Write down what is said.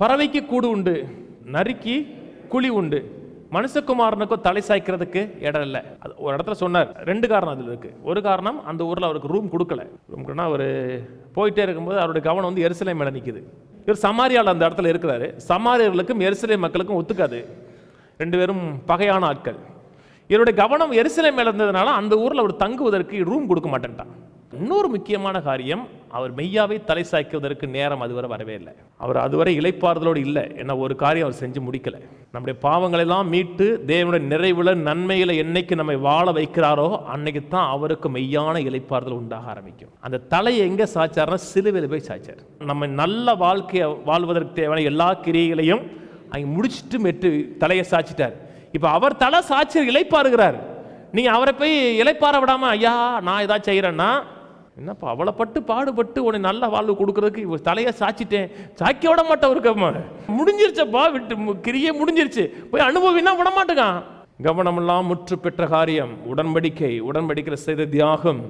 பறவைக்கு கூடு உண்டு, நரிக்கு குழி உண்டு, மனுஷகுமாரனுக்கும் தலை சாய்க்கிறதுக்கு இடம் இல்லை. அது ஒரு இடத்துல சொன்னார். 2 காரணம் அதில் இருக்கு. ஒரு காரணம், அந்த ஊரில் அவருக்கு ரூம் கொடுக்கல. ரூம்னா அவர் போயிட்டே இருக்கும்போது அவருடைய கவனம் வந்து எருசலேம் மேலே நிற்குது. இவர் சமாரியாவில் அந்த இடத்துல இருக்கிறாரு. சமாரியர்களுக்கும் எருசலேம் மக்களுக்கும் ஒத்துக்காது. 2 பேரும் பகையான ஆட்கள். இவருடைய கவனம் எருசலேம் மேலே இருந்ததுனால அந்த ஊரில் அவர் தங்குவதற்கு ரூம் கொடுக்க மாட்டேன்ட்டான். இன்னொரு முக்கியமான காரியம், அவர் மெய்யாவை தலை சாய்க்குவதற்கு நேரம் அதுவரை வரவே இல்லை. அவர் அதுவரை இளைப்பாறுதலோடு இல்லை. என்ன ஒரு காரியம் அவர் செஞ்சு முடிக்கல. நம்முடைய பாவங்களெல்லாம் மீட்டு தேவனுடைய நிறைவுல நன்மையில என்னைக்கு நம்மை வாழ வைக்கிறாரோ அன்னைக்கு தான் அவருக்கு மெய்யான இளைப்பாறுதல் உண்டாக ஆரம்பிக்கும். அந்த தலையை எங்க சாய்ச்சார்னா சிலுவையில் போய் சாய்ச்சார். நம்ம நல்ல வாழ்க்கையை வாழ்வதற்கு தேவையான எல்லா கிரியைகளையும் அங்கே முடிச்சுட்டு மெட்டு தலையை சாய்ச்சிட்டார். இப்போ அவர் தலை சாய்ச்சி இளைப்பாறுகிறார். நீங்க அவரை போய் இளைப்பாற விடாம, ஐயா நான் ஏதாச்சும் செய்யறேன்னா, என்னப்பா அவளைப்பட்டு பாடுபட்டு உன்னை நல்ல வாழ்வு கொடுக்கறதுக்கு தலையை சாய்ச்சிட்டேன், சாய்க்க விட மாட்டேன். ஒரு முடிஞ்சிருச்சப்பா, விட்டு கிரியே முடிஞ்சிருச்சு, போய் அனுபவினா விட மாட்டேங்க. கவனமெல்லாம் முற்று பெற்ற காரியம் உடன்படிக்கை. உடன்படிக்கை செய்த தியாகம்.